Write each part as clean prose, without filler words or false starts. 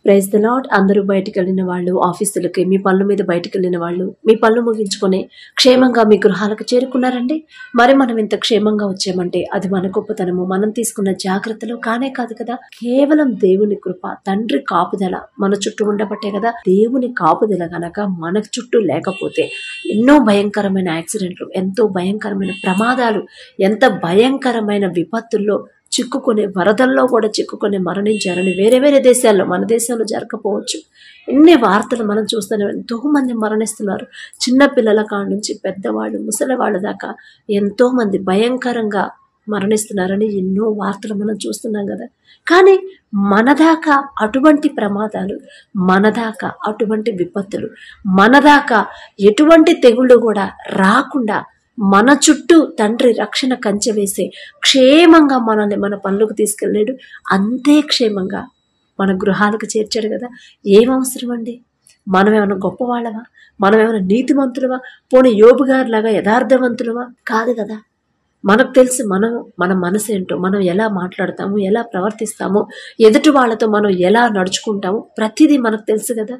Praise the lord. అందరూ బయటికి వెళ్ళిన వాళ్ళు, ఆఫీసులకి, మీ పనుల మీద బయటికి వెళ్ళిన వాళ్ళు, మీ పనులు ముగించుకొని క్షేమంగా మీ గృహాలకు చేరుకున్నారండి. మరి మనం ఇంత క్షేమంగా వచ్చామంటే అది మన గొప్పతనము, మనం తీసుకున్న జాగ్రత్తలు కానే కాదు కదా. కేవలం దేవుని కృప, తండ్రి కాపుదల మన చుట్టూ ఉండబట్టే కదా. దేవుని కాపుదల గనక మన చుట్టూ లేకపోతే ఎన్నో భయంకరమైన యాక్సిడెంట్లు, ఎంతో భయంకరమైన ప్రమాదాలు, ఎంత భయంకరమైన విపత్తుల్లో చిక్కుకునే, వరదల్లో కూడా చిక్కుకొని మరణించారని వేరే వేరే దేశాల్లో, మన దేశంలో జరగకపోవచ్చు. ఎన్ని వార్తలు మనం చూస్తూనే, ఎంతో మంది మరణిస్తున్నారు. చిన్నపిల్లల కాడ నుంచి పెద్దవాళ్ళు, ముసలివాళ్ళ దాకా ఎంతో మంది భయంకరంగా మరణిస్తున్నారని ఎన్నో వార్తలు మనం చూస్తున్నాం కదా. కానీ మనదాకా అటువంటి ప్రమాదాలు, మనదాకా అటువంటి విపత్తులు, మనదాకా ఎటువంటి తెగుళ్ళు కూడా రాకుండా మన చుట్టూ తండ్రి రక్షణ కంచె వేసే క్షేమంగా మనల్ని మన పనులకు తీసుకెళ్ళాడు. అంతే క్షేమంగా మన గృహాలకు చేర్చాడు కదా. ఏం అవసరం అండి? మనం ఏమైనా గొప్పవాళ్ళమా? మనం ఏమైనా నీతిమంతులమా? పోనీ యోబు గారిలాగా యథార్థవంతులమా? కాదు కదా. మనకు తెలుసు మన మనసు ఏంటో, మనం ఎలా మాట్లాడతాము, ఎలా ప్రవర్తిస్తాము, ఎదుటి వాళ్ళతో మనం ఎలా నడుచుకుంటాము, ప్రతిదీ మనకు తెలుసు కదా.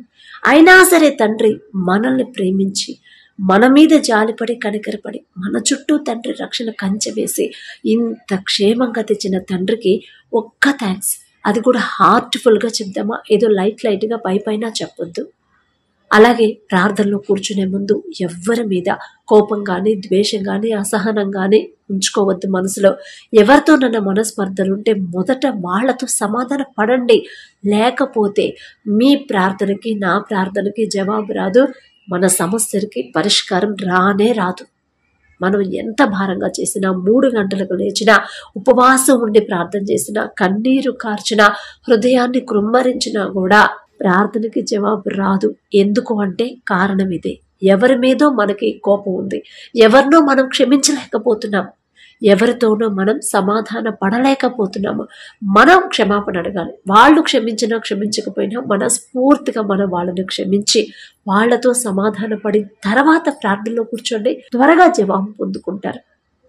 అయినా సరే తండ్రి మనల్ని ప్రేమించి, మన మీద జాలిపడి, కనికరపడి, మన చుట్టూ తండ్రి రక్షణ కంచె వేసి ఇంత క్షేమంగా తెచ్చిన తండ్రికి ఒక్క థ్యాంక్స్. అది కూడా హార్ట్ఫుల్గా చెప్దామా, ఏదో లైట్గా పైన చెప్పొద్దు. అలాగే ప్రార్థనలో కూర్చునే ముందు ఎవ్వరి మీద కోపం కానీ, ద్వేషం కానీ, అసహనం కానీ ఉంచుకోవద్దు మనసులో. ఎవరితోనన్నా మనస్పర్ధలుంటే మొదట వాళ్లతో సమాధాన పడండి. లేకపోతే మీ ప్రార్థనకి, నా ప్రార్థనకి జవాబు రాదు, మన సమస్యలకి పరిష్కారం రానే రాదు. మనం ఎంత భారంగా చేసినా, 3 గంటలకు లేచినా, ఉపవాసం ఉండి ప్రార్థన చేసినా, కన్నీరు కార్చినా, హృదయాన్ని కృమ్మరించినా కూడా ప్రార్థనకి జవాబు రాదు. ఎందుకు అంటే కారణం ఇదే. ఎవరి మీదో మనకి కోపం ఉంది, ఎవరినో మనం క్షమించలేకపోతున్నాం, ఎవరితోనో మనం సమాధాన పడలేకపోతున్నాము. మనం క్షమాపణ అడగాలి. వాళ్ళు క్షమించినా క్షమించకపోయినా మనస్ఫూర్తిగా మనం వాళ్ళని క్షమించి వాళ్లతో సమాధాన పడిన తర్వాత ప్రార్థనలో కూర్చోండి, త్వరగా జవాబు పొందుకుంటారు.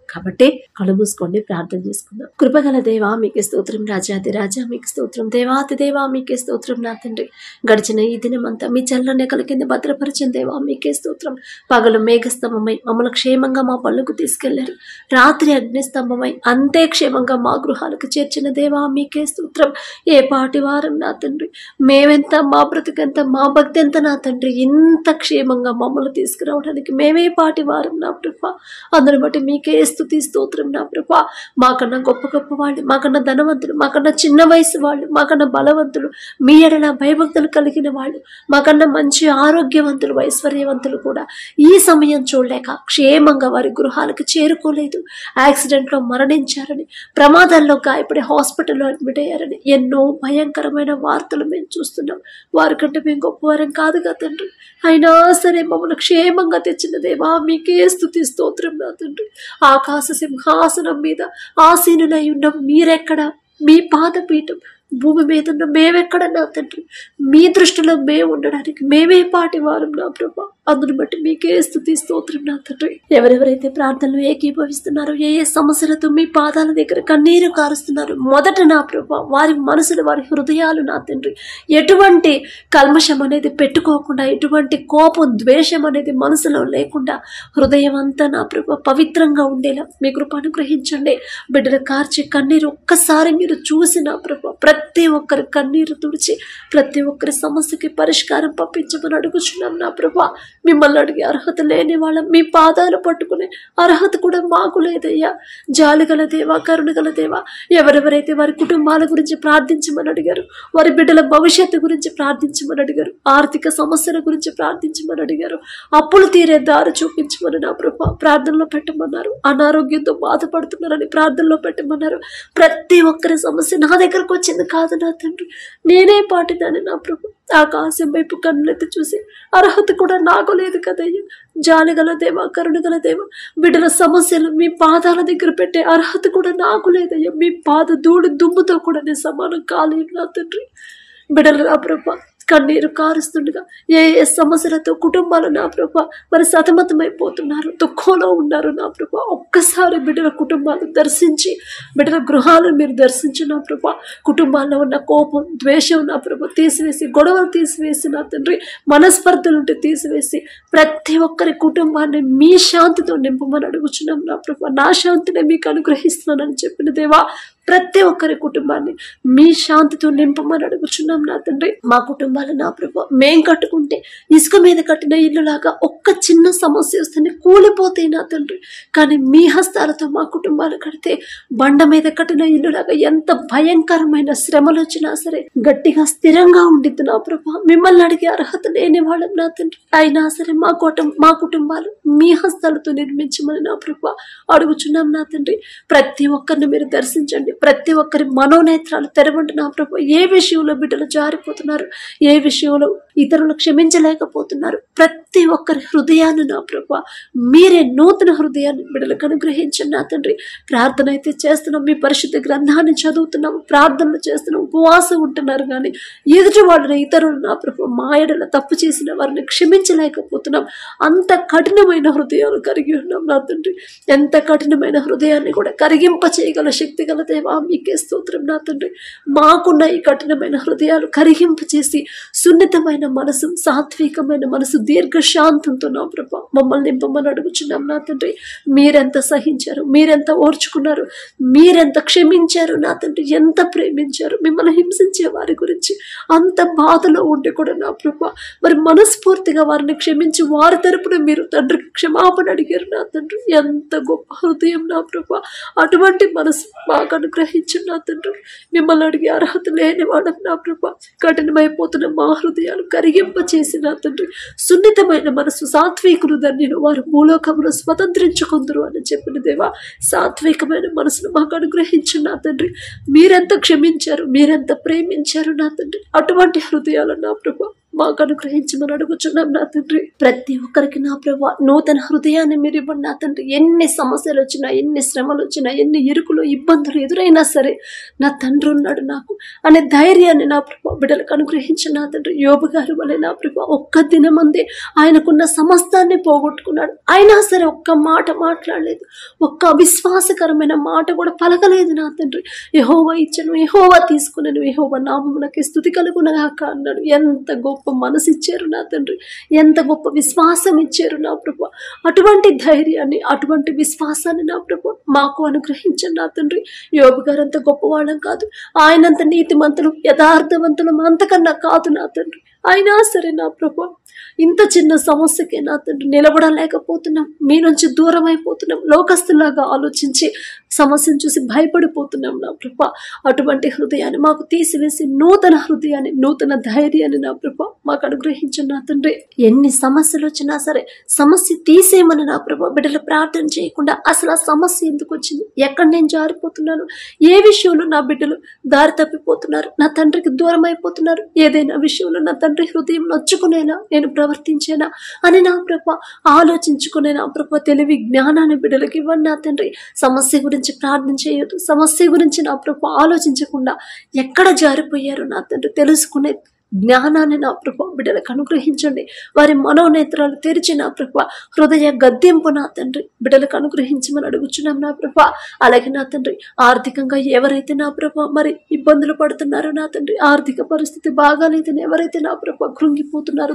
కాబట్టి కళ్ళు మూసుకోండి, ప్రార్థన చేసుకుందాం. కృపగల దేవా మీకే స్తోత్రం, రాజాది రాజా మీకే స్తోత్రం, దేవాతి దేవా మీకే స్తోత్రం. నా తండ్రి, గడిచిన ఈ దినమంతా మీ చల్లనెకల కింద భద్రపరిచిన దేవా మీకే స్తోత్రం. పగలు మేఘస్తంభమై మమ్మల్ని క్షేమంగా మా పనులకు తీసుకెళ్లారు, రాత్రి అగ్నిస్తంభమై అంతే క్షేమంగా మా గృహాలకు చేర్చిన దేవా మీకే స్తోత్రం. ఏ పాటి వారం నా తండ్రి, మేమెంత, మా బ్రతుకెంత, మా భక్తి ఎంత నా తండ్రి, ఇంత క్షేమంగా మమ్మల్ని తీసుకురావడానికి మేమే పాటి వారం నా ప్రభా. అందరి బట్టి మీకే స్తుతి స్తోత్రం నా ప్రభా. మాకన్నా గొప్ప గొప్ప వాళ్ళు, మాకన్నా ధనవంతులు, మాకన్నా చిన్న వయసు వాళ్ళు, మాకన్నా బలవంతులు, మీ ఎడల భయభక్తులు కలిగిన వాళ్ళు, మాకన్నా మంచి ఆరోగ్యవంతులు, ఐశ్వర్యవంతులు కూడా ఈ సమయం చూడలేక క్షేమంగా వారి గృహాలకు చేరుకోలేదు, యాక్సిడెంట్లో మరణించారని, ప్రమాదాల్లో గాయపడి హాస్పిటల్లో అడ్మిట్ అయ్యారని ఎన్నో భయంకరమైన వార్తలు మేము చూస్తున్నాం. వారికంటే మేము గొప్పవారం కాదు కదా తండ్రి. అయినా సరే మమ్మల్ని క్షేమంగా తెచ్చిన దేవా మీకే స్తుతి స్తోత్రం నా తండ్రి. ఆకాశ సింహాసనం మీద ఆసీనులై ఉన్న మీరెక్కడ? మీ పాదపీఠం భూమి మీద ఉన్న మేమెక్కడ నా తండ్రి? మీ దృష్టిలో మేము ఉండడానికి మేమే పాటి వారం నా ప్రభా. అందుని బట్టి మీకే స్తుతి స్తోత్రం నా తండ్రి. ఎవరెవరైతే ప్రార్థనలు ఏకీభవిస్తున్నారో, ఏ ఏ సమస్యలతో మీ పాదాల దగ్గర కన్నీరు కారుస్తున్నారు, మొదట నా ప్రభా వారి మనసులు, వారి హృదయాలు నా తండ్రి ఎటువంటి కల్మషం అనేది పెట్టుకోకుండా, ఎటువంటి కోపం, ద్వేషం అనేది మనసులో లేకుండా హృదయం అంతా నా ప్రభా పవిత్రంగా ఉండేలా మీ కృప అనుగ్రహించండి. బిడ్డలు కార్చి కన్నీరు ఒక్కసారి మీరు చూసి నా ప్రభా ప్రతి ఒక్కరి కన్నీరు తుడిచి ప్రతి ఒక్కరి సమస్యకి పరిష్కారం పంపించమని అడుగుచున్నాం నా ప్రభా. మిమ్మల్ని అడిగే అర్హత లేని వాళ్ళం, మీ పాదాలు పట్టుకునే అర్హత కూడా మాకు లేదయ్యా. జాలిగల దేవా, కరుణగల దేవా, ఎవరెవరైతే వారి కుటుంబాల గురించి ప్రార్థించమని అడిగారు, వారి బిడ్డల భవిష్యత్తు గురించి ప్రార్థించమని అడిగారు, ఆర్థిక సమస్యల గురించి ప్రార్థించమని అడిగారు, అప్పులు తీరే దారి చూపించమని నా ప్రభా ప్రార్థనలో పెట్టమన్నారు, అనారోగ్యంతో బాధపడుతున్నారని ప్రార్థనలో పెట్టమన్నారు. ప్రతి ఒక్కరి సమస్య నా దగ్గరకు వచ్చింది కాదు నా తండ్రి, నేనే పాటిదాన్ని నా ప్రభు. ఆకాశం వైపు కన్నులెత్తి చూసి అర్హత కూడా నాకు లేదు కదయ్యా. జాలిగల దేవా, కరుణగల దేవా, బిడ్డల సమస్యలు మీ పాదాల దగ్గర పెట్టే అర్హత కూడా నాకు లేదయ్యా. మీ పాద ధూళి దుమ్ముతో కూడా నేను సమానం కాలేను నా తండ్రి. బిడ్డలు నా ప్రభా కన్నీరు కారుస్తుండగా ఏ ఏ సమస్యలతో కుటుంబాలు నా ప్రభా మరి సతమతమైపోతున్నారు, దుఃఖంలో ఉన్నారు నా ప్రభా. ఒక్కసారి బిడ్డల కుటుంబాలు దర్శించి, బిడ్డల గృహాలను మీరు దర్శించి నా ప్రభా. కుటుంబాల్లో ఉన్న కోపం, ద్వేషం నా ప్రభా తీసివేసి, గొడవలు తీసివేసి నా తండ్రి, మనస్పర్ధలుంటే తీసివేసి, ప్రతి ఒక్కరి కుటుంబాన్ని మీ శాంతితో నింపమని అడుగుచున్నాం నా ప్రభా. నా శాంతిని మీకు అనుగ్రహిస్తున్నానని చెప్పిన దేవా, ప్రతి ఒక్కరి కుటుంబాన్ని మీ శాంతితో నింపమని అడుగుచున్నాం నా తండ్రి. మా కుటుంబాలు నా ప్రభు మేం కట్టుకుంటే ఇసుక మీద కట్టిన ఇల్లులాగా ఒక్క చిన్న సమస్య వస్తేనే కూలిపోతాయి నా తండ్రి. కానీ మీ హస్తాలతో మా కుటుంబాలు కడితే బండ మీద కట్టిన ఇల్లులాగా ఎంత భయంకరమైన శ్రమలు వచ్చినా సరే గట్టిగా స్థిరంగా ఉండిద్ది నా ప్రభు. మిమ్మల్ని అడిగే అర్హత లేని వాళ్ళం నా తండ్రి. అయినా సరే మా కుటుంబాలు మీ హస్తాలతో నిర్మించమని నా ప్రభు అడుగుచున్నాం నా తండ్రి. ప్రతి ఒక్కరిని మీరు దర్శించండి, ప్రతి ఒక్కరి మనోనేత్రాలు తెరవండి నా ప్రభు. ఏ విషయంలో బిడ్డలు జారిపోతున్నారు, ఏ విషయంలో ఇతరులు క్షమించలేకపోతున్నారు, ప్రతి ఒక్కరి హృదయాన్ని నా ప్రభు మీరే నూతన హృదయాన్ని బిడ్డలకు అనుగ్రహించండి నా తండ్రి. ప్రార్థన అయితే చేస్తున్నాం, మీ పరిశుద్ధ గ్రంథాన్ని చదువుతున్నాం, ప్రార్థనలు చేస్తున్నాం, ఉపవాసం ఉంటున్నారు, కానీ ఎదుటి వాళ్ళని ఇతరులు నా ప్రభు మా ఎడల తప్పు చేసిన వారిని క్షమించలేకపోతున్నాం. అంత కఠినమైన హృదయాలు కలిగి ఉన్నాం నా తండ్రి. ఎంత కఠినమైన హృదయాన్ని కూడా కరిగింప చేయగల శక్తి గల దేవా, మీకే స్తోత్రం నా తండ్రి. మాకున్న ఈ కఠినమైన హృదయాలు కరిగింప చేసి సున్నితమైన మనసు, సాత్వికమైన మనసు, దీర్ఘశాంతంతో నా ప్రభా మమ్మల్ని నింపమని అడుగుచున్నాం నా తండ్రి. మీరెంత సహించారు, మీరెంత ఓర్చుకున్నారు, మీరెంత క్షమించారు నా తండ్రి, ఎంత ప్రేమించారు. మిమ్మల్ని హింసించే వారి గురించి అంత బాధలో ఉండి కూడా నా ప్రభా మరి మనస్ఫూర్తిగా వారిని క్షమించి వారి తరపున మీరు తండ్రికి క్షమాపణ అడిగారు నా తండ్రి. ఎంత గొప్ప హృదయం నా ప్రభా. అటువంటి మనసు మాకు అనుగ్రహించు నా తండ్రి. మిమ్మల్ని అడిగే అర్హత లేని వాడం నా ప్రభా. కఠినమైపోతున్న మా హృదయాలు కరిగింప చేసి నా తండ్రి, సున్నితమైన మనసు, సాత్వికులు ధన్యులు వారు భూలోకమును స్వతంత్రించుకుందరు అని చెప్పిన దేవా, సాత్వికమైన మనసును మాకు అనుగ్రహించు నా తండ్రి. మీరెంత క్షమించారు, మీరెంత ప్రేమించారు నా తండ్రి. అటువంటి హృదయాలు నా ప్రభా మాకు అనుగ్రహించమని అడుగుచున్నాం నా తండ్రి. ప్రతి ఒక్కరికి నా ప్రభా నూతన హృదయాన్ని మీరు ఇవ్వండి నా తండ్రి. ఎన్ని సమస్యలు వచ్చినా, ఎన్ని శ్రమలు వచ్చినా, ఎన్ని ఇరుకులు ఇబ్బందులు ఎదురైనా సరే నా తండ్రి ఉన్నాడు నాకు అనే ధైర్యాన్ని నా ప్రభా బిడ్డలకు అనుగ్రహించిన నా తండ్రి. యోబు గారి వలె నా ప్రభా ఒక్క దినమందే ఆయనకున్న సమస్తాన్ని పోగొట్టుకున్నాడు, అయినా సరే ఒక్క మాట మాట్లాడలేదు, ఒక్క అవిశ్వాసకరమైన మాట కూడా పలకలేదు నా తండ్రి. యెహోవా ఇచ్చను, యెహోవా తీసుకున్నాను, యెహోవా నామమునకే స్తుతి కలుగునగాక అన్నాడు. ఎంత గొప్ప మనసు ఇచ్చారు నా తండ్రి, ఎంత గొప్ప విశ్వాసం ఇచ్చారు నా ప్రభు. అటువంటి ధైర్యాన్ని, అటువంటి విశ్వాసాన్ని నా ప్రభు మాకు అనుగ్రహించండి నా తండ్రి. యోబు గారు అంత గొప్పవాళ్ళం కాదు, ఆయనంత నీతిమంతులు, యథార్థవంతులు అంతకన్నా కాదు నా తండ్రి. అయినా సరే నా ప్రభు ఇంత చిన్న సమస్యకే నా తండ్రి నిలబడలేకపోతున్నాం, మీ నుంచి దూరం అయిపోతున్నాం, లోకస్తులాగా ఆలోచించి సమస్యను చూసి భయపడిపోతున్నాం నా ప్రభా. అటువంటి హృదయాన్ని మాకు తీసివేసి నూతన హృదయాన్ని, నూతన ధైర్యాన్ని నా ప్రభా మాకు అనుగ్రహించండి నా తండ్రి. ఎన్ని సమస్యలు వచ్చినా సరే సమస్య తీసేయమని నా ప్రభా బిడ్డలు ప్రార్థన చేయకుండా అసలు ఆ సమస్య ఎందుకు వచ్చింది, ఎక్కడ నేను జారిపోతున్నాను, ఏ విషయంలో నా బిడ్డలు దారి తప్పిపోతున్నారు, నా తండ్రికి దూరం అయిపోతున్నారు, ఏదైనా విషయంలో నా తండ్రి హృదయం నొచ్చుకునేనా, నేను ప్రవర్తించేనా అని నా ప్రభా ఆలోచించుకునే నా ప్రభా తెలివి జ్ఞానాన్ని బిడ్డలకు ఇవ్వండి నా తండ్రి. సమస్య గురించి ప్రార్థన చేయొద్దు, సమస్య గురించి నా ప్రభా ఆలోచించకుండా ఎక్కడ జారిపోయారు నా తండ్రి తెలుసుకునే జ్ఞానాన్ని నా ప్రభా బిడ్డలకు అనుగ్రహించండి. వారి మనోనేత్రాలు తెరిచి నా ప్రభా హృదయ గద్దెంపు నా తండ్రి బిడ్డలకు అనుగ్రహించమని అడుగుచున్నాం నా ప్రభా. అలాగే నా తండ్రి ఆర్థికంగా ఎవరైతే నా ప్రభా మరి ఇబ్బందులు పడుతున్నారో నా తండ్రి, ఆర్థిక పరిస్థితి బాగాలేదని ఎవరైతే నా ప్రభా కృంగిపోతున్నారు,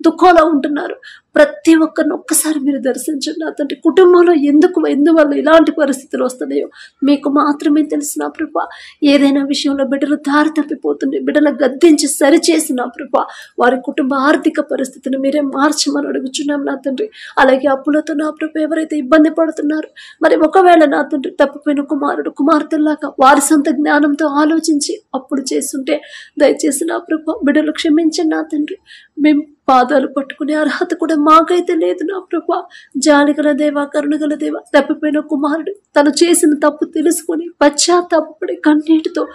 దుఃఖంలో ఉంటున్నారు, ప్రతి ఒక్కరిని ఒక్కసారి మీరు దర్శించండి నా తండ్రి. కుటుంబంలో ఎందువల్ల ఇలాంటి పరిస్థితులు వస్తున్నాయో మీకు మాత్రమే తెలుసు నా ప్రభా. ఏదైనా విషయంలో బిడ్డలు దారి తప్పిపోతుంది, బిడ్డలు గద్దించి సరిచేసి నా ప్రభా వారి కుటుంబ ఆర్థిక పరిస్థితిని మీరే మార్చమని అడుగుచున్నాం నా తండ్రి. అలాగే అప్పులతో నా ప్రభా ఎవరైతే ఇబ్బంది పడుతున్నారు, మరి ఒకవేళ నా తండ్రి తప్పిపోయిన కుమార్తెలాగా వారి సొంత జ్ఞానంతో ఆలోచించి అప్పుడు చేస్తుంటే దయచేసి నా ప్రభా బిడ్డలు క్షమించండి నా తండ్రి. మేము పాదాలు పట్టుకునే అర్హత కూడా మాకైతే లేదు నా ప్రభా. జాలిగల దేవా, కరుణగల దేవా, తప్పిపోయిన కుమారుడు తను చేసిన తప్పు తెలుసుకొని పశ్చాత్తాపపడి కన్నీటితో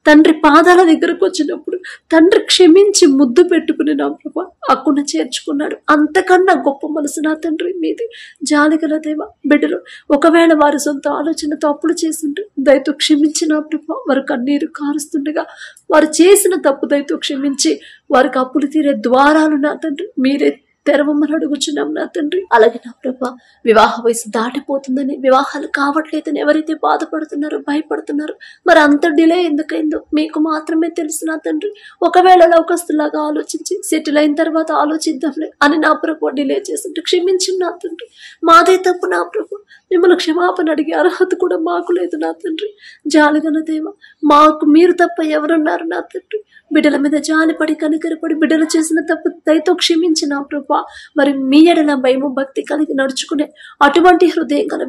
తండ్రి పాదాల దగ్గరకు వచ్చినప్పుడు తండ్రి క్షమించి ముద్దు పెట్టుకుని నా ప్రభా అక్కున చేర్చుకున్నాడు. అంతకన్నా గొప్ప మనసు నా తండ్రి మీది. జాలిగల దేవ, బిడ్డలు ఒకవేళ వారి సొంత ఆలోచనతో అప్పులు చేస్తుంటే దయతో క్షమించి నా ప్రభా వారు కన్నీరు కారుస్తుండగా వారు చేసిన తప్పు దయతో క్షమించి వారికి అప్పులు తీరే ద్వారాలు నా తండ్రి మీరే తెరవమని అడుగుచున్నాం నా తండ్రి. అలాగే నా ప్రభా వివాహ వయసు దాటిపోతుందని, వివాహాలు కావట్లేదని ఎవరైతే బాధపడుతున్నారో భయపడుతున్నారో మరి అంత డిలే ఎందుకైందో మీకు మాత్రమే తెలుసు నా తండ్రి. ఒకవేళ లోకస్తులాగా ఆలోచించి సెటిల్ అయిన తర్వాత ఆలోచిద్దాంలే అని నా ప్రభు డిలే చేస్తుంటే క్షమించింది నా తండ్రి. మాదే తప్పు నా ప్రభు. మిమ్మల్ని క్షమాపణ అడిగే అర్హత కూడా మాకు లేదు నా తండ్రి. జాలిగల దేవ, మాకు మీరు తప్ప ఎవరున్నారు నా తండ్రి. బిడ్డల మీద జాలిపడి కనికరపడి బిడ్డలు చేసిన తప్పు దయతో క్షమించిన ప్రభా మరి మీ ఎడల భయము భక్తి కలిగి నడుచుకునే అటువంటి హృదయం గల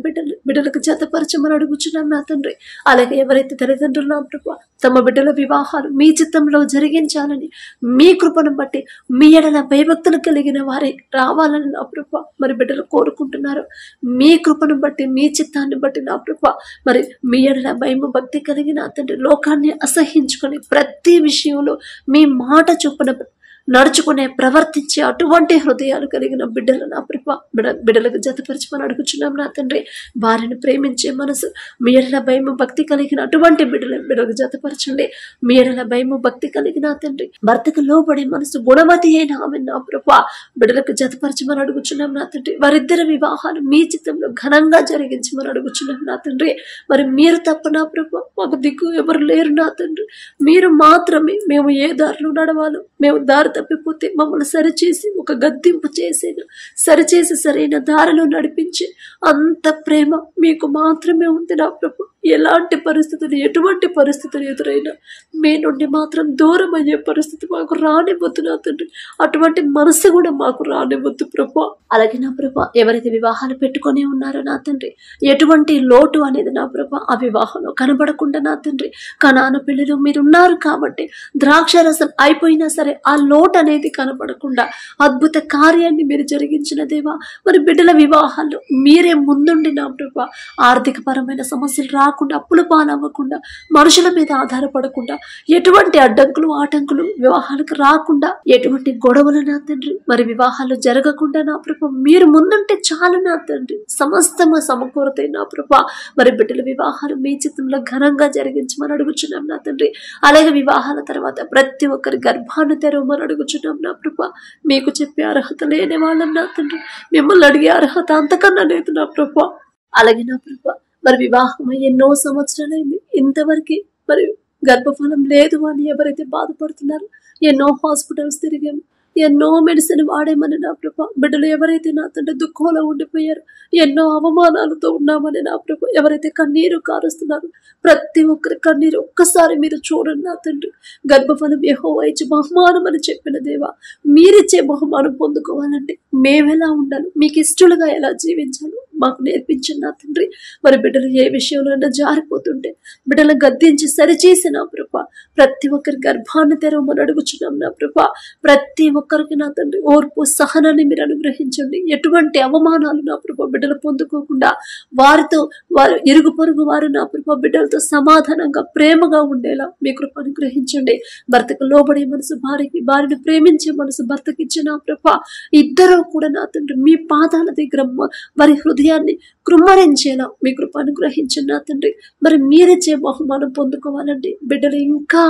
బిడ్డలకు జతపరచమని అడుగుచున్నాం నా తండ్రి. అలాగే ఎవరైతే తల్లిదండ్రులు నా ప్రభా తమ బిడ్డల వివాహాలు మీ చిత్తంలో జరిగించాలని మీ కృపను బట్టి మీ ఎడల భయభక్తులు కలిగిన వారే రావాలని నా ప్రభా మరి బిడ్డలు కోరుకుంటున్నారు. మీ కృపను బట్టి మీ చిత్తాన్ని బట్టి నా ప్రభా మరి మీ ఎడల భయము భక్తి కలిగిన తండ్రి లోకాన్ని అసహించుకొని ప్రతి విషయంలో మీ మాట చొప్పున నడుచుకునే ప్రవర్తించే అటువంటి హృదయాలు కలిగిన బిడ్డలు నా ప్రభా బిడ్డలకు జతపరచమని అడుగుచున్నాం నా తండ్రి. వారిని ప్రేమించే మనసు మీ ఎడల భయము భక్తి కలిగిన అటువంటి బిడ్డలకు జతపరచండి. మీ ఎడల భయము భక్తి కలిగిన తండ్రి భర్తకు లోబడే మనసు గుణవతి అయిన ఆమె నా ప్రభా బిడ్డలకు జతపరచమని అడుగుచున్నాం నా తండ్రి. వారిద్దరి వివాహాలు మీ చిత్తంలో ఘనంగా జరిగించమని అడుగుచున్నాం నా తండ్రి. మరి మీరు తప్ప నా ప్రభా మాకు దిక్కు ఎవరు లేరు నా తండ్రి. మీరు మాత్రమే మేము ఏ దారిలో నడవాలో, మేము దారి తప్పిపోతే మమ్మల్ని సరిచేసి ఒక గద్దింపు చేసేది సరిచేసి సరైన దారిలో నడిపించి అంత ప్రేమ మీకు మాత్రమే ఉంది నా ప్రభు. ఎలాంటి పరిస్థితులు ఎటువంటి పరిస్థితులు ఎదురైనా మీ నుండి మాత్రం దూరం అయ్యే పరిస్థితి మాకు రానివ్వద్దు నా తండ్రి. అటువంటి మనసు కూడా మాకు రానివ్వద్దు ప్రభు. అలాగే నా ప్రభు ఎవరైతే వివాహాలు పెట్టుకునే ఉన్నారో నా తండ్రి ఎటువంటి లోటు అనేది నా ప్రభు ఆ వివాహంలో కనబడకుండా నా తండ్రి కనాను పెళ్లిలో మీరున్నారు కాబట్టి ద్రాక్షరసం అయిపోయినా సరే ఆ లోటు అనేది కనబడకుండా అద్భుత కార్యాన్ని మీరు జరిగించిన దేవా మరి బిడ్డల వివాహాల్లో మీరే ముందుండి నా ప్రభు ఆర్థిక పరమైన సమస్యలు రాకుండా అప్పులు పాలవ్వకుండా మనుషుల మీద ఆధారపడకుండా ఎటువంటి అడ్డంకులు ఆటంకులు వివాహాలకు రాకుండా ఎటువంటి గొడవలు నా తండ్రి మరి వివాహాలు జరగకుండా నా ప్రభు మీరు ముందుంటే చాలు నా తండ్రి. సమస్తము సమకూరతాయి నా ప్రభు. మరి బిడ్డల వివాహాలు మీ చిత్తంలో ఘనంగా జరిగించమని అడుగుచున్నాం నా తండ్రి. అలాగే వివాహాల తర్వాత ప్రతి ఒక్కరి గర్భాన్ని తెరవమని అడుగుచున్నాం నా ప్రభు. మీకు చెప్పే అర్హత లేని వాళ్ళని నా తండ్రి మిమ్మల్ని అడిగే అర్హత అంతకన్నా లేదు నా ప్రభు. అలాగే నా ప్రభు మరి వివాహం ఎన్నో సంవత్సరాలైంది ఇంతవరకు మరి గర్భఫలం లేదు అని ఎవరైతే బాధపడుతున్నారో ఎన్నో హాస్పిటల్స్ తిరిగాము, ఎన్నో మెడిసిన్ వాడేమని నా ప్రభు బిడ్డలు ఎవరైతే నా తండ్రి దుఃఖంలో ఉండిపోయారు, ఎన్నో అవమానాలతో ఉన్నామని నా ప్రభు ఎవరైతే కన్నీరు కారుస్తున్నారు ప్రతి ఒక్కరి కన్నీరు ఒక్కసారి మీరు చూడండి నా తండ్రి. గర్భఫలం యెహోవా ఇచ్చే బహుమానం అని చెప్పిన దేవా మీరిచ్చే బహుమానం పొందుకోవాలంటే మేమెలా ఉండాలి, మీకు ఇష్టలుగా ఎలా జీవించాలో మాకు నేర్పించండి నా తండ్రి. మరి బిడ్డలు ఏ విషయంలో జారిపోతుంటే బిడ్డలు గద్దించి సరిచేసి నా ప్రభు ప్రతి ఒక్కరి గర్భాన్ని తెరవమని అడుగుచున్నాం నా ప్రభు. ప్రతి ఒక్కరికి నా తండ్రి ఓర్పు సహనాన్ని మీరు అనుగ్రహించండి. ఎటువంటి అవమానాలు నా ప్రభు బిడ్డలు పొందుకోకుండా వారితో వారు ఇరుగు పొరుగు వారు నా ప్రభు బిడ్డలతో సమాధానంగా ప్రేమగా ఉండేలా మీ కృప అనుగ్రహించండి. భర్తకు లోబడే మనసు భార్యకి, భార్యను ప్రేమించే మనసు భర్తకి ఇచ్చిన నా ప్రభు ఇద్దరు కూడా నా తండ్రి మీ పాదాల దగ్గర వారి హృదయాన్ని కృమ్మరించేలా మీ కృప అనుగ్రహించండి నా తండ్రి. మరి మీరిచ్చే బహుమానం పొందుకోవాలండి బిడ్డలు ఇంకా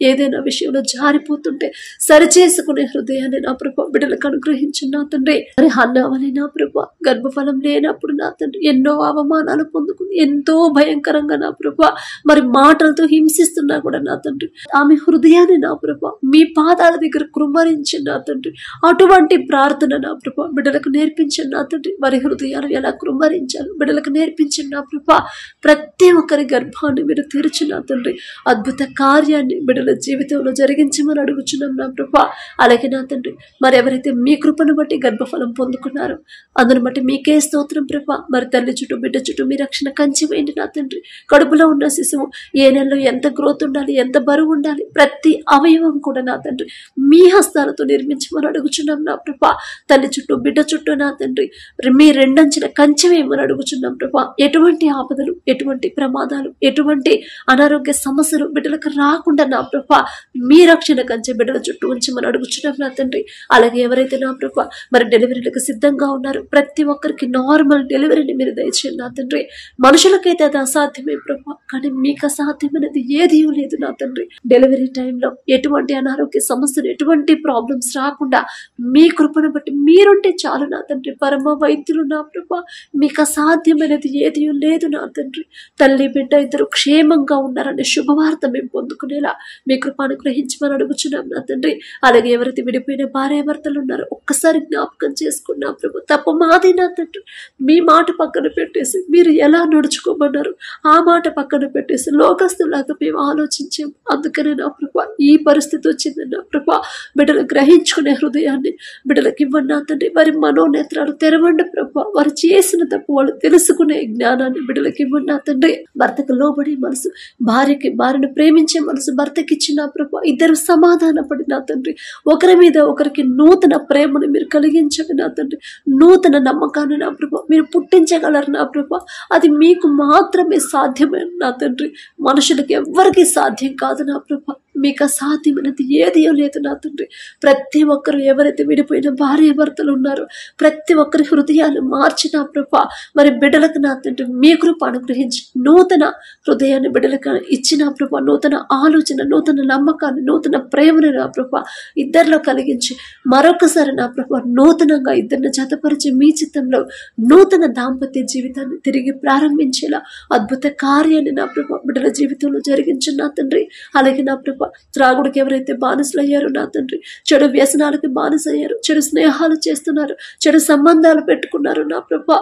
ఏదైనా విషయంలో జారిపోతుంటే సరిచేసుకునే హృదయాన్ని నా ప్రభు బిడ్డలకు అనుగ్రహించండి నా తండ్రి. మరి హన్నావలి నా ప్రభు గర్భఫలం లేనప్పుడు నా తండ్రి ఎన్నో అవమానాలు పొందుకుంది, ఎంతో భయంకరంగా నా ప్రభు మరి మాటలతో హింసిస్తున్నా కూడా నా తండ్రి ఆమె హృదయాన్ని నా ప్రభు మీ పాదాల దగ్గర కృమ్మరించండి నా తండ్రి. అటువంటి ప్రార్థన నా ప్రభు బిడ్డలకు నేర్పించండి నా తండ్రి. వారి హృదయాలు ఎలా కృమ్మరించాలి బిడ్డలకు నేర్పించండి నా ప్రభు. ప్రతి ఒక్కరి గర్భాన్ని మీరు తెరిచి నా తండ్రి అద్భుత కార్యాన్ని బిడ్డల బిడ్డల జీవితంలో జరిగించమని అడుగుచున్నాం నా ప్రభా. అలాగే నా తండ్రి మరి ఎవరైతే మీ కృపను బట్టి గర్భఫలం పొందుకున్నారో అందును బట్టి మీకే స్తోత్రం ప్రభా. మరి తల్లి చుట్టూ బిడ్డ చుట్టూ మీ రక్షణ కంచి వేయండి నా తండ్రి. కడుపులో ఉన్న శిశువు ఏ నెలలో ఎంత గ్రోత్ ఉండాలి, ఎంత బరువు ఉండాలి, ప్రతి అవయవం కూడా నా తండ్రి మీ హస్తాలతో నిర్మించమని అడుగుచున్నాం నా ప్రభా. తల్లి చుట్టూ బిడ్డ చుట్టూ నా తండ్రి మీ రెండంచెల కంచె వేయమని అడుగుచున్నాం ప్రభా. ఎటువంటి ఆపదలు, ఎటువంటి ప్రమాదాలు, ఎటువంటి అనారోగ్య సమస్యలు బిడ్డలకు రాకుండా నా ప్రభా మీ రక్షణ కంచె బిడ్డల చుట్టూ ఉంచమని అడుగుచున్నాం నా తండ్రి. అలాగే ఎవరైతే నా ప్రభా మరి డెలివరీలకు సిద్ధంగా ఉన్నారు ప్రతి ఒక్కరికి నార్మల్ డెలివరీని మీరు దయచేయండి నా తండ్రి. మనుషులకైతే అది అసాధ్యమే ప్రభా, కానీ మీకు అసాధ్యమైనది ఏదీ లేదు నా తండ్రి. డెలివరీ టైంలో ఎటువంటి అనారోగ్య సమస్యలు, ఎటువంటి ప్రాబ్లమ్స్ రాకుండా మీ కృపను బట్టి మీరుంటే చాలు నా తండ్రి. పరమ వైద్యులు నా ప్రభా, మీకు అసాధ్యమైనది ఏది లేదు నా తండ్రి. తల్లి బిడ్డ ఇద్దరు క్షేమంగా ఉన్నారనే శుభవార్త మేము పొందుకునేలా మీ కృప అనుగ్రహించమని అడుగుచున్నాం నా తండ్రి. అలాగే ఎవరైతే విడిపోయిన భార్యాభర్తలు ఉన్నారో ఒక్కసారి జ్ఞాపకం చేసుకున్నా ప్రభు. తప్ప మాది నా తండ్రి. మీ మాట పక్కన పెట్టేసి మీరు ఎలా నడుచుకోమన్నారు ఆ మాట పక్కన పెట్టేసి లోకస్తులాగా మేము ఆలోచించాం. అందుకనే నా ప్రభా ఈ పరిస్థితి వచ్చింది నా ప్రభా. బిడ్డలు గ్రహించుకునే హృదయాన్ని బిడ్డలకి ఇవ్వండి నా తండ్రి. వారి మనోనేత్రాలు తెరవండి ప్రభా. వారు చేసిన తప్పు వాళ్ళు తెలుసుకునే జ్ఞానాన్ని బిడ్డలకి ఇవ్వండి నా తండ్రి. భర్తకు లోబడే మనసు, భార్యను ప్రేమించే మనసు భర్తకి ఇచ్చిన ప్రభా. ఇద్దరు సమాధాన పడి నా తండ్రి ఒకరి మీద ఒకరికి నూతన ప్రేమను మీరు కలిగించండి నా తండ్రి. నూతన నమ్మకాన్ని నా ప్రభా మీరు పుట్టించగలరు నా ప్రభా. అది మీకు మాత్రమే సాధ్యమైన నా తండ్రి. మనుషులకి ఎవ్వరికీ సాధ్యం కాదు నా ప్రభా. మీకు అసాధ్యమైనది ఏది లేదు నా తండ్రి. ప్రతి ఒక్కరు ఎవరైతే విడిపోయిన భార్య భర్తలు ఉన్నారో ప్రతి ఒక్కరి హృదయాలు మార్చిన ప్రభా మరి బిడ్డలకు నా తండ్రి మీ కృప అనుగ్రహించి నూతన హృదయాన్ని బిడ్డలకు ఇచ్చిన ప్రభా. నూతన ఆలోచన, నూతన నమ్మకాన్ని, నూతన ప్రేమను నా ప్రభా ఇద్దరిలో కలిగించి మరొకసారి నా ప్రభా నూతనంగా ఇద్దరిని జతపరిచి మీ చిత్తంలో నూతన దాంపత్య జీవితాన్ని తిరిగి ప్రారంభించేలా అద్భుత కార్యాన్ని నా ప్రభా బిడ్డల జీవితంలో జరిగించిన నా తండ్రి. అలాగే నా ప్రభా త్రాగుడికి ఎవరైతే బానిసలు అయ్యారో నా తండ్రి, చెడు వ్యసనాలకి బానిస అయ్యారు, చెడు స్నేహాలు చేస్తున్నారు, చెడు సంబంధాలు పెట్టుకున్నారు నా ప్రభా,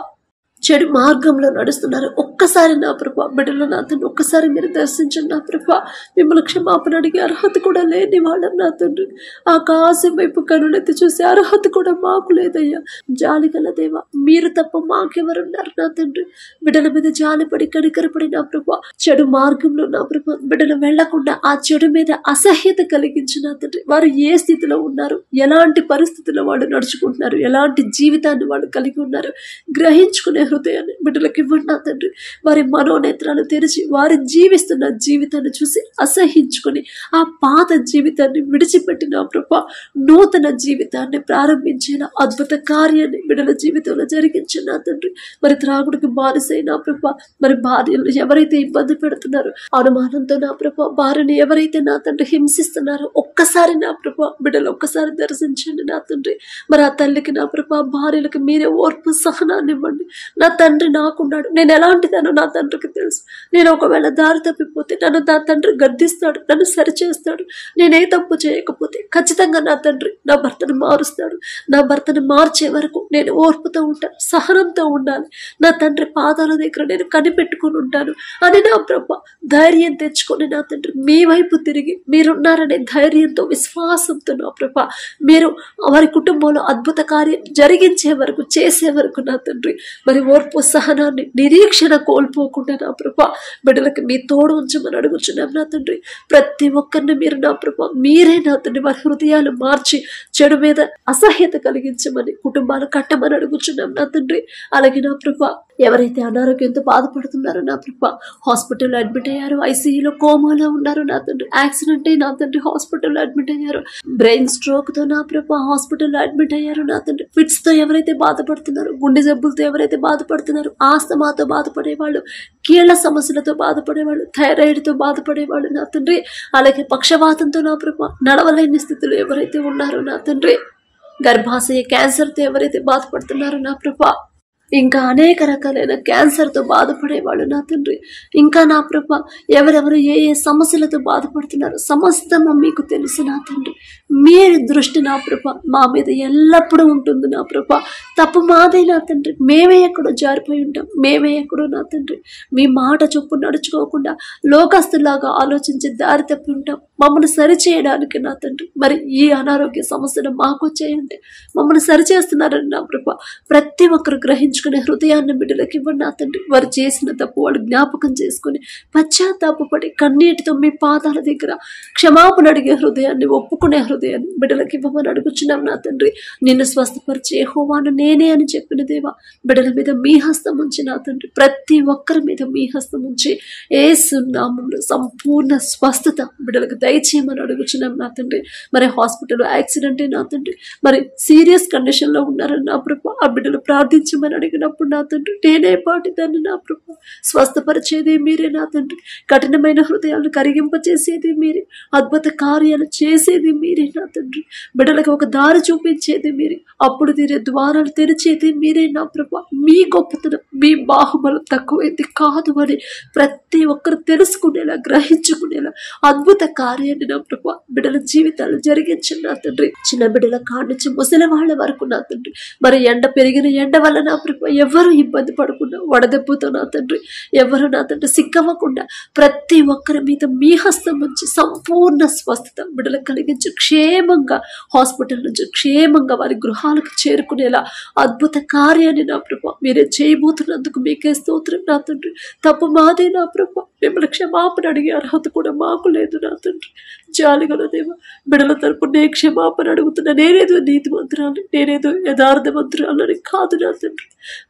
చెడు మార్గంలో నడుస్తున్నారు. ఒక్కసారి నా ప్రభా బిడ్డలు నా తండ్రి ఒక్కసారి మీరు దర్శించండి నా ప్రభా. మిమ్మల్ని క్షమాపణ అడిగే అర్హత కూడా లేని వాళ్ళం నా తండ్రి. ఆకాశం వైపు కనులెత్తి చూసే అర్హత కూడా మాకు లేదయ్యా. జాలి గల దేవా మీరు తప్ప మాకెవరున్నారు నా తండ్రి. బిడ్డల మీద జాలిపడి కనికరపడి నా ప్రభా చెడు మార్గంలో నా ప్రభా బిడ్డలు వెళ్లకుండా ఆ చెడు మీద అసహ్యత కలిగించి నా తండ్రి వారు ఏ స్థితిలో ఉన్నారు, ఎలాంటి పరిస్థితుల్లో వాళ్ళు నడుచుకుంటున్నారు, ఎలాంటి జీవితాన్ని వాళ్ళు కలిగి ఉన్నారు గ్రహించుకునే హృదయాన్ని బిడ్డలకు ఇవ్వండి నా తండ్రి. వారి మనోనేత్రాలు తెరిచి వారి జీవిస్తున్న జీవితాన్ని చూసి అసహించుకొని ఆ పాత జీవితాన్ని విడిచిపెట్టిన ప్రభా నూతన జీవితాన్ని ప్రారంభించిన అద్భుత కార్యాన్ని బిడ్డల జీవితంలో జరిగించిన నా తండ్రి. మరి త్రాగుడికి బానిసైన ప్రభా మరి భార్యలు ఎవరైతే ఇబ్బంది పెడుతున్నారో అనుమానంతో నా ప్రభా భార్యని ఎవరైతే నా తండ్రి హింసిస్తున్నారో ఒక్కసారి నా ప్రభా బిడ్డలు ఒక్కసారి దర్శించండి నా తండ్రి. మరి ఆ తల్లికి నా ప్రభా భార్యలకు మీరే ఓర్పు సహనాన్ని ఇవ్వండి నా తండ్రి. నాకున్నాడు, నేను ఎలాంటిదానో నా తండ్రికి తెలుసు. నేను ఒకవేళ దారి తప్పిపోతే నన్ను నా తండ్రి గద్దిస్తాడు, నన్ను సరిచేస్తాడు. నేనే తప్పు చేయకపోతే ఖచ్చితంగా నా తండ్రి నా భర్తను మారుస్తాడు. నా భర్తను మార్చే వరకు నేను ఓర్పుతో ఉంటాను, సహనంతో ఉండాలి. నా తండ్రి పాదాల దగ్గర నేను కనిపెట్టుకుని ఉంటాను అని నా ప్రభా ధైర్యం తెచ్చుకొని నా తండ్రి మీ వైపు తిరిగి మీరున్నారనే ధైర్యంతో విశ్వాసంతో నా ప్రభా మీరు వారి కుటుంబంలో అద్భుత కార్యం జరిగించే వరకు చేసే వరకు నా తండ్రి మరి ఓర్పు సహనాన్ని నిరీక్షణ కోల్పోకుండా నా ప్రభా బిడ్డలకు మీ తోడు ఉంచమని అడుగుచున్నాం నా తండ్రి. ప్రతి ఒక్కరిని మీరు నా ప్రభా మీరే నా తండ్రి వారి హృదయాలు మార్చి చెడు మీద అసహ్యత కలిగించమని కుటుంబాలు కట్టమని అడుగుచున్నాం నా తండ్రి. అలాగే నా ప్రభా ఎవరైతే అనారోగ్యంతో బాధపడుతున్నారో నా ప్రభా హాస్పిటల్లో అడ్మిట్ అయ్యారు, ఐసీయూలో కోమాలో ఉన్నారు నా తండ్రి, యాక్సిడెంట్ అయి నా తండ్రి హాస్పిటల్లో అడ్మిట్ అయ్యారు, బ్రెయిన్ స్ట్రోక్ తో నా ప్రభా హాస్పిటల్లో అడ్మిట్ అయ్యారు నా తండ్రి, ఫిట్స్ తో ఎవరైతే బాధపడుతున్నారు, గుండె జబ్బులతో ఎవరైతే బాధపడుతున్నారు, ఆస్తమాతో బాధపడేవాళ్ళు, కీళ్ల సమస్యలతో బాధపడేవాళ్ళు, థైరాయిడ్ తో బాధపడేవాళ్ళు నా తండ్రి, అలాగే పక్షవాతంతో నా ప్రభా నడవలేని స్థితిలో ఎవరైతే ఉన్నారో నా తండ్రి, గర్భాశయ క్యాన్సర్తో ఎవరైతే బాధపడుతున్నారో నా ప్రభా ఇంకా అనేక రకాలైన క్యాన్సర్తో బాధపడేవాళ్ళు నా తండ్రి, ఇంకా నా ప్రభ ఎవరెవరు ఏ ఏ సమస్యలతో బాధపడుతున్నారు సమస్తము మీకు తెలుసు నా తండ్రి. మీరు దృష్టి నా ప్రభ మా మీద ఎల్లప్పుడూ ఉంటుంది నా ప్రభ. తప్పు మాదే నా తండ్రి, మేమే ఎక్కడో జారిపోయి ఉంటాం, మేమే ఎక్కడో నా తండ్రి మీ మాట చొప్పు నడుచుకోకుండా లోకస్తులాగా ఆలోచించి దారి తప్పి ఉంటాం. మమ్మల్ని సరిచేయడానికి నా తండ్రి మరి ఈ అనారోగ్య సమస్యను మాకు వచ్చాయంటే మమ్మల్ని సరిచేస్తున్నారని నా ప్రభ ప్రతి ఒక్కరు గ్రహించుకునే హృదయాన్ని బిడ్డలకు ఇవ్వండి నా తండ్రి. వారు చేసిన తప్పు వాళ్ళు జ్ఞాపకం చేసుకుని పశ్చాత్తాపడి కన్నీటితో మీ పాదాల దగ్గర క్షమాపణ అడిగే హృదయాన్ని, ఒప్పుకునే హృదయాన్ని బిడ్డలకు ఇవ్వమని అడుగుచున్నాం నా తండ్రి. నిన్ను స్వస్థపరిచే యెహోవాను నేనే అని చెప్పిన దేవా, బిడ్డల మీద మీ హస్తం ఉంచి నా తండ్రి, ప్రతి ఒక్కరి మీద మీ హస్తం ఉంచి యేసు నామములో సంపూర్ణ స్వస్థత బిడ్డలకు దయచేయమని అడుగుచున్నాం నా తండ్రి. మరి హాస్పిటల్ యాక్సిడెంటే నా తండ్రి, మరి సీరియస్ కండిషన్ లో ఉన్నారని నా ప్రభు ఆ బిడ్డలు ప్రార్థించమని అడిగినప్పుడు నా తండ్రి నేనే పాటిదాన్ని నా ప్రభు. స్వస్థపరిచేది మీరే నా తండ్రి, కఠినమైన హృదయాలను కరిగింపచేసేది మీరే, అద్భుత కార్యాలు చేసేది మీరే నా తండ్రి. బిడ్డలకు ఒక దారి చూపించేది మీరే, అప్పుడు తీరే ద్వారాలు తెరిచేది మీరే నా ప్రభు. మీ గొప్పతనం మీ బాహుబలం తక్కువైంది కాదు అని ప్రతి ఒక్కరు తెలుసుకునేలా గ్రహించుకునేలా అద్భుత కార్యాన్ని నా ప్రభు బిడ్డల జీవితాలు జరిగించండి నా తండ్రి. చిన్న బిడ్డల కాడి నుంచి ముసలి వాళ్ళ వరకు నా తండ్రి, మరి ఎండ పెరిగిన ఎండ వల్ల నా ప్రభు ఎవరు ఇబ్బంది పడకుండా, వడదెబ్బతో నా తండ్రి ఎవరు నా తండ్రి సిక్కవ్వకుండా ప్రతి ఒక్కరి మీద మీ హస్తం నుంచి సంపూర్ణ స్వస్థత బిడ్డలకు కలిగించి క్షేమంగా హాస్పిటల్ నుంచి క్షేమంగా వారి గృహాలకు చేరుకునేలా అద్భుత కార్యాన్ని నా ప్రభు మీరే చేయబోతున్నందుకు మీకే స్తోత్రం నా తండ్రి. తప్పు మాదే నా ప్రభు, మిమ్మల్ని క్షమాపణ అడిగే అర్హత కూడా మాకు లేదు నా తండ్రి. జాలిగల దేవ, బిడ్డల తరపు నేను క్షమాపణ అడుగుతున్నా. నేనేదో నీతిమంతురాలు, నేనేదో యథార్థవంతురాలని కాదు నా తండ్రి.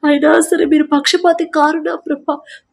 అయినా సరే మీరు పక్షపాతి కారు నా ప్రభ.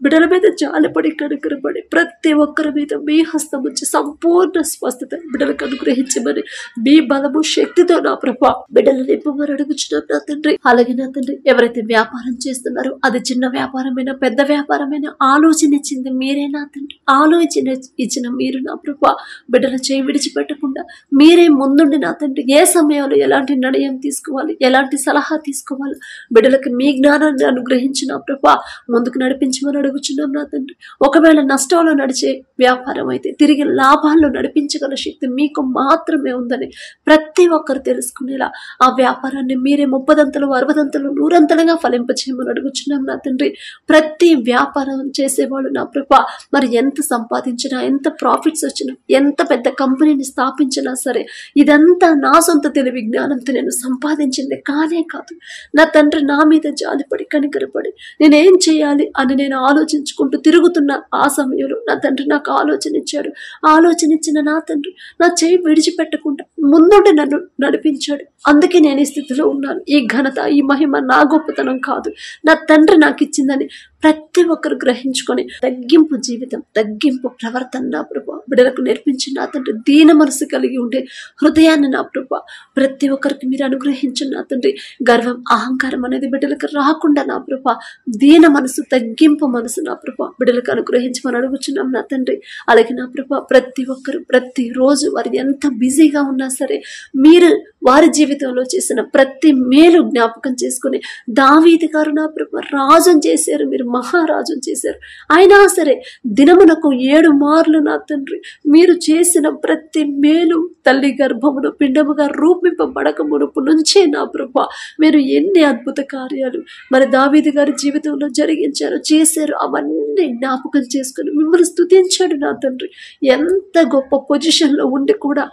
బిడ్డల మీద జాలిపడి కనుకరపడి ప్రతి ఒక్కరి మీద మీ హస్తం నుంచి సంపూర్ణ స్వస్థత బిడ్డలకు అనుగ్రహించమని మీ బలము శక్తితో నా ప్రభ బిడ్డలు నింపమని అడుగుచున్నాం నా తండ్రి. అలాగే నా తండ్రి ఎవరైతే వ్యాపారం చేస్తున్నారో అది చిన్న వ్యాపారమైనా పెద్ద వ్యాపారమైనా ఆలోచన ఇచ్చింది మీరే నా తండ్రి. ఆలోచన ఇచ్చిన మీరు నా ప్రభ బిడ్డల చేయి విడిచిపెట్టకుండా మీరే ముందుండి నా తండ్రి ఏ సమయంలో ఎలాంటి నిర్ణయం తీసుకోవాలి, ఎలాంటి సలహా తీసుకోవాలి బిడ్డలకు మీ జ్ఞానాన్ని అనుగ్రహించిన ప్రభా ముందుకు నడిపించమని అడుగుచున్నాం నా తండ్రి. ఒకవేళ నష్టంలో నడిచే వ్యాపారం అయితే తిరిగి లాభాల్లో నడిపించగల శక్తి మీకు మాత్రమే ఉందని ప్రతి ఒక్కరు తెలుసుకునేలా ఆ వ్యాపారాన్ని మీరే 30 60 100 ఫలింపచేయమని అడుగుచున్నాం నా తండ్రి. ప్రతి వ్యాపారం చేసేవాళ్ళు నా ప్రభా మరి ఎంత సంపాదించినా, ఎంత ప్రాఫిట్స్ వచ్చినా, ఎంత పెద్ద కంపెనీని స్థాపించినా సరే ఇదంతా నా సొంత తెలివి జ్ఞానంతో నేను సంపాదించింది కానే కాదు నా తండ్రి. నా మీద జాలిపడి కనికరపడి నేనేం చేయాలి అని నేను ఆలోచించుకుంటూ తిరుగుతున్న ఆ సమయంలో నా తండ్రి నాకు ఆలోచన ఇచ్చాడు. ఆలోచన ఇచ్చిన నా తండ్రి నా చేయి విడిచిపెట్టకుండా ముందుండి నన్ను నడిపించాడు. అందుకే నేను ఈ స్థితిలో ఉన్నాను. ఈ ఘనత ఈ మహిమ నా గొప్పతనం కాదు, నా తండ్రి నాకు ఇచ్చిందని ప్రతి ఒక్కరు గ్రహించుకొని తగ్గింపు జీవితం, తగ్గింపు ప్రవర్తన నా ప్రభా బిడ్డలకు నేర్పించి నా తండ్రి దీన మనసు కలిగి ఉండే హృదయాన్ని నా ప్రభా ప్రతి ఒక్కరికి మీరు అనుగ్రహించు నా తండ్రి. గర్వం అహంకారం అనేది బిడ్డలకు రాకుండా నా ప్రభా దీన మనసు, తగ్గింపు మనసు నా ప్రభా బిడ్డలకు అనుగ్రహించమని అడుగుచున్నాం నా తండ్రి. అలాగే నా ప్రభా ప్రతి ఒక్కరు ప్రతిరోజు వారు ఎంత బిజీగా ఉన్నా సరే మీరు వారి జీవితంలో చేసిన ప్రతి మేలు జ్ఞాపకం చేసుకుని దావీదు గారు నా ప్రభా రాజును చేశారు, మీరు మహారాజును చేశారు. అయినా సరే దినమునకు 7 మార్లు నా తండ్రి మీరు చేసిన ప్రతి మేలు తల్లి గర్భమును పిండముగా రూపింపబడక మునుపు నుంచే నా ప్రభా మీరు ఎన్ని అద్భుత కార్యాలు మరి దావీదు గారి జీవితంలో జరిగించారు, చేశారు. అవన్నీ జ్ఞాపకం చేసుకుని మిమ్మల్ని స్తుతించాడు నా తండ్రి. ఎంత గొప్ప పొజిషన్లో ఉండి కూడా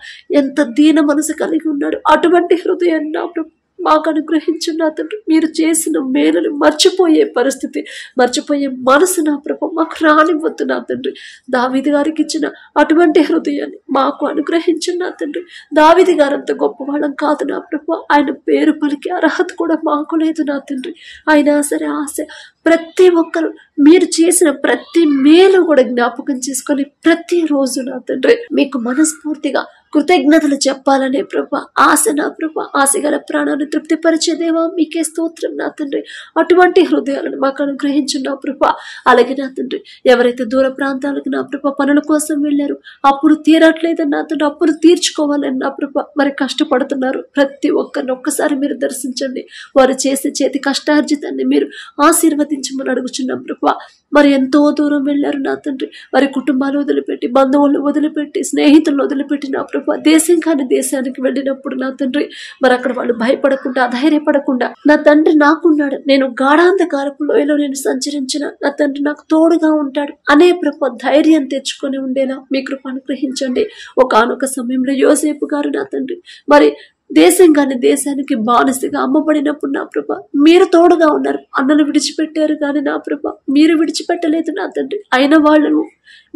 ఎంత దీన మనసు కలిగి ఉన్నాడు. అటువంటి హృదయాన్ని నా ప్రభు మాకు అనుగ్రహించు నా తండ్రి. మీరు చేసిన మేలుని మర్చిపోయే పరిస్థితి, మర్చిపోయే మనసు నా ప్రభు మాకు రానివ్వద్దు నా తండ్రి. దావీదు గారికి ఇచ్చిన అటువంటి హృదయాన్ని మాకు అనుగ్రహించు నా తండ్రి. దావీదు గారు అంత గొప్పవాళ్ళం కాదు నా ప్రభు, ఆయన పేరు పలికే అర్హత కూడా మాకు లేదు నా తండ్రి. అయినా సరే ఆశ ప్రతి ఒక్కరు మీరు చేసిన ప్రతి మేలు కూడా జ్ఞాపకం చేసుకొని ప్రతిరోజు నా తండ్రి మీకు మనస్ఫూర్తిగా కృతజ్ఞతలు చెప్పాలనే ప్రభా ఆశ నా ప్రభా, ఆశ గల ప్రాణాన్ని తృప్తిపరిచే దేవా మీకే స్తోత్రం నా తండ్రి. అటువంటి హృదయాలను మాకు అనుగ్రహించు నా ప్రభా. అలాగే నా తండ్రి, ఎవరైతే దూర ప్రాంతాలకు నా ప్రభా పనుల కోసం వెళ్ళారు, అప్పుడు తీరట్లేదని నా తండ్రి, అప్పుడు తీర్చుకోవాలని నా ప్రభా మరి కష్టపడుతున్నారు, ప్రతి ఒక్కరిని ఒక్కసారి మీరు దర్శించండి. వారు చేసే చేతి కష్టార్జితాన్ని మీరు ఆశీర్వదించమని అడుగుచున్నాం ప్రభా. మరి ఎంతో దూరం వెళ్ళారు నా తండ్రి, వారి కుటుంబాలు వదిలిపెట్టి, బంధువులను వదిలిపెట్టి, స్నేహితులను వదిలిపెట్టి నా ప్రభా దేశం కాని దేశానికి వెళ్ళినప్పుడు నా తండ్రి, మరి అక్కడ వాళ్ళు భయపడకుండా, అధైర్యపడకుండా నా తండ్రి నాకున్నాడు, నేను గాఢాంధకారపు లోయలో నేను సంచరించిన నా తండ్రి నాకు తోడుగా ఉంటాడు అనే ప్రభా ధైర్యం తెచ్చుకొని ఉండేలా మీ కృప అనుగ్రహించండి. ఒకానొక సమయంలో యోసేపు గారు నా తండ్రి మరి దేశం కాని దేశానికి బానిసగా అమ్మబడినప్పుడు నా ప్రభా మీరు తోడుగా ఉన్నారు. అన్నలు విడిచిపెట్టారు కానీ నా ప్రభా మీరు విడిచిపెట్టలేదు నా తండ్రి. అయిన వాళ్ళను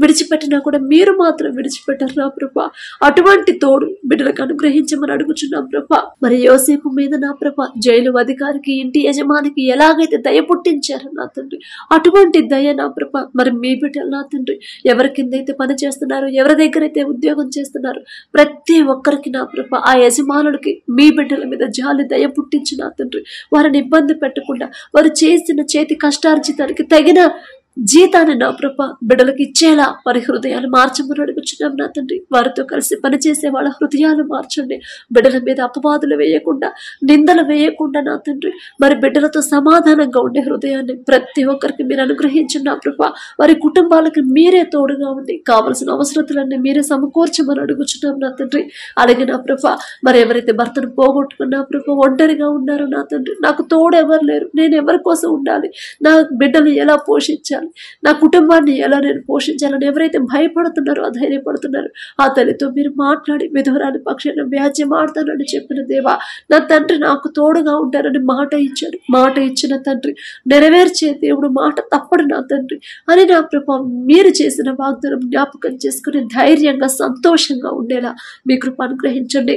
విడిచిపెట్టినా కూడా మీరు మాత్రం విడిచిపెట్టారు నా ప్రభా. అటువంటి తోడు బిడ్డలకు అనుగ్రహించమని అడుగుచున్నాం ప్రభా. మరి యోసేపు మీద నా ప్రభా జైలు అధికారికి, ఇంటి యజమానికి ఎలాగైతే దయ పుట్టించారు నా తండ్రి, అటువంటి దయ నా ప్రభా మరి మీ బిడ్డలు నా తండ్రి ఎవరి కిందైతే పని చేస్తున్నారు, ఎవరి దగ్గర అయితే ఉద్యోగం చేస్తున్నారు, ప్రతి ఒక్కరికి నా ప్రభా ఆ యజమానులకి మీ బిడ్డల మీద జాలి దయ పుట్టించి నా తండ్రి వారిని ఇబ్బంది పెట్టకుండా వారు చేసిన చేతి కష్టార్జితానికి తగిన జీతాన్ని నా ప్రభా బిడ్డలకు ఇచ్చేలా వారి హృదయాలు మార్చమని అడుగుచున్నాం నా తండ్రి. వారితో కలిసి పనిచేసే వాళ్ళ హృదయాలు మార్చండి. బిడ్డల మీద అపవాదులు వేయకుండా, నిందలు వేయకుండా నా తండ్రి మరి బిడ్డలతో సమాధానంగా ఉండే హృదయాన్ని ప్రతి ఒక్కరికి మీరు అనుగ్రహించండి నా ప్రభా. వారి కుటుంబాలకు మీరే తోడుగా ఉండి కావలసిన అవసరతలన్నీ మీరే సమకూర్చమని అడుగుచున్నాం నా తండ్రి. అలాగే నా ప్రభా మరి ఎవరైతే భర్తను పోగొట్టుకున్నా ప్రభా ఒంటరిగా ఉన్నారో నా తండ్రి, నాకు తోడు ఎవరు లేరు, నేను ఎవరి కోసం ఉండాలి, నా బిడ్డలు ఎలా పోషించాలి, నా కుటుంబాన్ని ఎలా నేను పోషించాలని ఎవరైతే భయపడుతున్నారో, అధైర్యపడుతున్నారో ఆ తల్లితో మీరు మాట్లాడి విధవరాలి పక్షాన వ్యాజ్యం ఆడతానని చెప్పిన దేవా నా తండ్రి నాకు తోడుగా ఉంటారని మాట ఇచ్చాడు. మాట ఇచ్చిన తండ్రి నెరవేర్చే దేవుడు మాట తప్పడు నా తండ్రి అని నా ప్రభా మీరు చేసిన వాగ్దానం జ్ఞాపకం చేసుకుని ధైర్యంగా సంతోషంగా ఉండేలా మీ కృప అనుగ్రహించండి.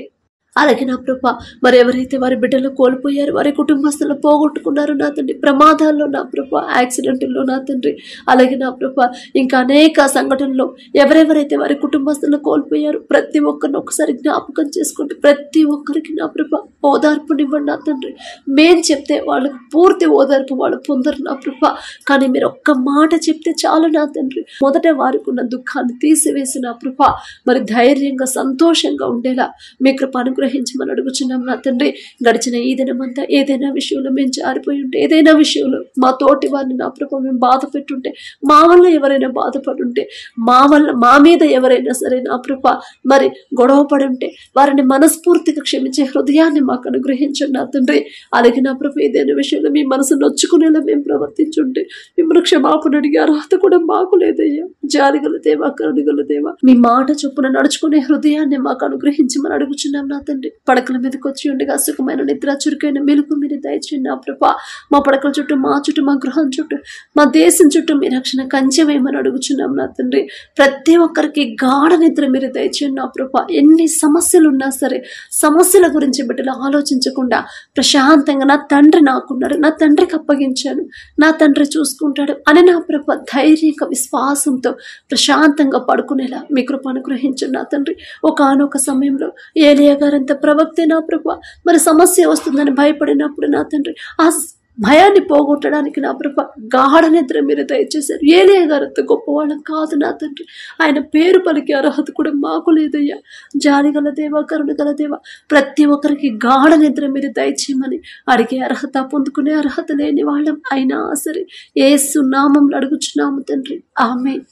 అలాగే నా ప్రభా మరి ఎవరైతే వారి బిడ్డలు కోల్పోయారు, వారి కుటుంబస్తులు పోగొట్టుకున్నారు నా తండ్రి, ప్రమాదాల్లో నా ప్రభా, యాక్సిడెంట్లో నా తండ్రి, అలాగే నా ప్రభా ఇంకా అనేక సంఘటనలో ఎవరెవరైతే వారి కుటుంబస్తులు కోల్పోయారు ప్రతి ఒక్కరిని ఒకసారి జ్ఞాపకం చేసుకోండి. ప్రతి ఒక్కరికి నా ప్రభా ఓదార్పునివ్వండి నా తండ్రి. మేం చెప్తే వాళ్ళకి పూర్తి ఓదార్పు వాళ్ళు పొందరు నా ప్రభా, కానీ మీరు ఒక్క మాట చెప్తే చాలు నా తండ్రి మొదట వారికి ఉన్న దుఃఖాన్ని తీసివేసి నా ప్రభా మరి ధైర్యంగా సంతోషంగా ఉండేలా మీ కృప అనుగ్రహించమని అడుగుచున్నాం నా తండ్రి. గడిచిన ఈ దినమంతా ఏదైనా విషయంలో మేము జారిపోయి ఉంటే, ఏదైనా విషయంలో మా తోటి వారిని నా ప్రభా మేము బాధ పెట్టుంటే, మా వల్ల ఎవరైనా బాధపడుంటే, మా మీద ఎవరైనా సరే నా ప్రభా మరి గొడవ పడి ఉంటే వారిని మనస్ఫూర్తిగా క్షమించే హృదయాన్ని మాకు అనుగ్రహించండి నా తండ్రి. అలాగే నా ప్రభా ఏదైనా విషయంలో మీ మనసు నొచ్చుకునేలా మేము ప్రవర్తించుంటే మిమ్మల్ని క్షమాపణ అడిగే అర్హత కూడా మాకు లేదయ్యా. జాలిగల దేవా, కరుణగల దేవా, మీ మాట చొప్పున నడుచుకునే హృదయాన్ని మాకు అనుగ్రహించమని అడుగుచున్నాం నా తండ్రి. పడకల మీదకి వచ్చి ఉండగా సుఖమైన నిద్ర, చురుకైన మెలుకు మీరు దయచేయండి నా ప్రభా. మా పడకల చుట్టూ, మా చుట్టూ, మా గృహం చుట్టూ, మా దేశం చుట్టూ మీ రక్షణ కంచె వేయమని అడుగుచున్నాం నా తండ్రి. ప్రతి ఒక్కరికి గాఢ నిద్ర మీరు దయచేయండి నా ప్రభా. ఎన్ని సమస్యలు ఉన్నా సరే సమస్యల గురించి బిడ్డలు ఆలోచించకుండా ప్రశాంతంగా నా తండ్రి నాకున్నారు, నా తండ్రికి అప్పగించాను, నా తండ్రి చూసుకుంటాడు అని నా ప్రభా ధైర్యంగా విశ్వాసంతో ప్రశాంతంగా పడుకునేలా మీ కృప అనుగ్రహించండి నా తండ్రి. ఒకానొక సమయంలో ఏలియా గారంత ప్రవక్తే నా ప్రభా మరి సమస్య వస్తుందని భయపడినప్పుడు నా తండ్రి ఆ భయాన్ని పోగొట్టడానికి నా ప్రభా గాఢ నిద్ర మీరు దయచేశారు. ఏలియా గారంత గొప్పవాళ్ళం కాదు నా తండ్రి, ఆయన పేరు పలికే అర్హత కూడా మాకు లేదయ్యా. జాలిగల దేవా, కరుణగల దేవా, ప్రతి ఒక్కరికి గాఢ నిద్ర మీరు దయచేయమని అడిగే అర్హత, పొందుకునే అర్హత లేని వాళ్ళం అయినా సరే యేసు నామములో అడుగుచున్నాము తండ్రి. ఆమేన్.